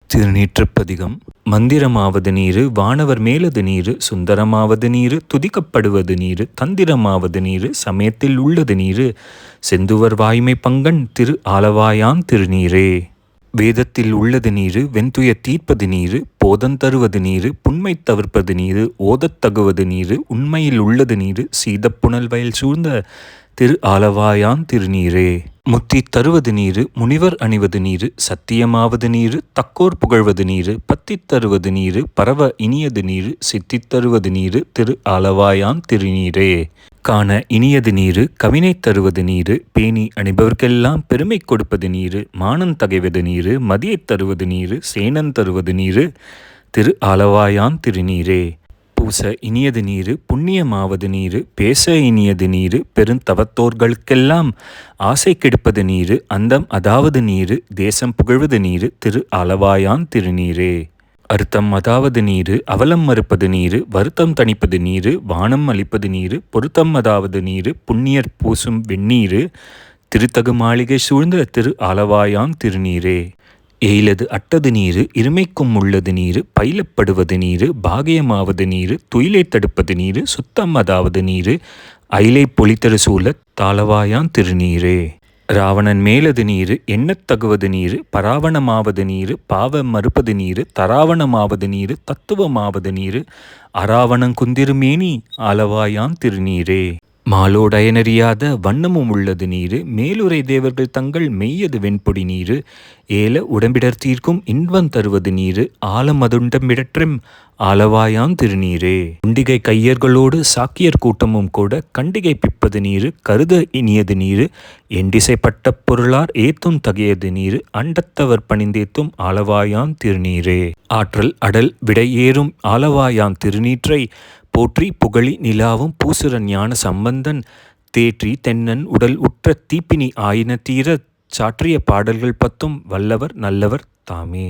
திருநீற்றுப்பதிகம். மந்திரமாவது நீரு, வானவர் மேலது நீரு, சுந்தரமாவது நீரு, துதிக்கப்படுவது நீரு, தந்திரமாவது நீரு, சமயத்தில் உள்ளது நீரு, செந்துவர் வாய்மை பங்கன் திரு ஆலவாயான் திருநீரே. வேதத்தில் உள்ளது நீரு, வெண்துய தீர்ப்பது நீரு, போதந்தருவது நீரு, புன்மை தவிர்ப்பது நீரு, ஓதத் தகுவது நீரு, உண்மையில் உள்ளது நீரு, சீதப்புனல் வயல் சூழ்ந்த திரு ஆலவாயான் திருநீரே. முத்தி தருவது நீரு, முனிவர் அணிவது நீரு, சத்தியமாவது நீரு, தக்கோர் புகழ்வது நீரு, பத்தித் தருவது நீரு, பரவ இனியது நீரு, சித்தித் தருவது நீரு, திரு ஆலவாயான் திருநீரே. காண இனியது நீரு, கவினை தருவது நீரு, பேணி அணிபவர்க்கெல்லாம் பெருமை கொடுப்பது நீரு, மானன் தகைவது நீரு, மதியைத் தருவது நீரு, சேனன் தருவது நீரு, திரு ஆலவாயான் திருநீரே. பூச இனியது நீரு, புண்ணியமாவது நீரு, பேச இனியது நீரு, பெருந்தவத்தோர்களுக்கெல்லாம் ஆசை கெடுப்பது நீரு, அந்தம் அதாவது நீரு, தேசம் புகழ்வது நீரு, திரு ஆலவாயான் திருநீரே. அர்த்தம் அதாவது நீரு, அவலம் மறுப்பது நீரு, வருத்தம் தணிப்பது நீரு, வானம் அளிப்பது நீரு, பொருத்தம் அதாவது நீரு, புண்ணியர் பூசும் வெந்நீரு, திருத்தகு மாளிகை சூழ்ந்த திரு ஆலவாயான் திருநீரே. எயிலது அட்டது நீரு, இருமைக்கும் உள்ளது நீரு, பயிலப்படுவது நீரு, பாகியமாவது நீரு, துயிலை தடுப்பது நீரு, சுத்தம் அதாவது நீரு, அயிலை பொலித்தரு சூழ தாலவாயான் திருநீரே. ராவணன் மேலது நீரு, எண்ணத் தகுவது நீரு, பராவணமாவது நீரு, பாவ மறுப்பது நீரு, தராவணமாவது நீரு, தத்துவமாவது நீரு, அராவணங் குந்திருமேனி ஆலவாயான் திருநீரே. மாலோடயனறியாத வண்ணமும் உள்ளது நீரு, மேலுரை தேவர்கள் தங்கள் மெய்யது வெண்பொடி நீரு, ஏல உடம்பிடர் தீர்க்கும் இன்பம் தருவது நீரு, ஆலமதுண்டமிடற்றெம் ஆலவாயான் திருநீரே. குண்டிகை கையர்களோடு சாக்கியர் கூட்டமும் கூட கண்டிகை பிப்பது நீரு, கருத இனியது நீரு, எண்டிசைப்பட்ட பொருளார் ஏத்தும் தகையது நீரு, அண்டத்தவர் பணிந்தேத்தும் ஆலவாயான் திருநீரே. ஆற்றல் அடல் விடையேறும் ஆலவாயான் திருநீற்றை போற்றி புகழி நிலாவும் பூசுர ஞான சம்பந்தன் தேற்றி தென்னன் உடல் உற்ற தீப்பினி ஆயின தீரச் சாற்றிய பாடல்கள் பத்தும் வல்லவர் நல்லவர் தாமே.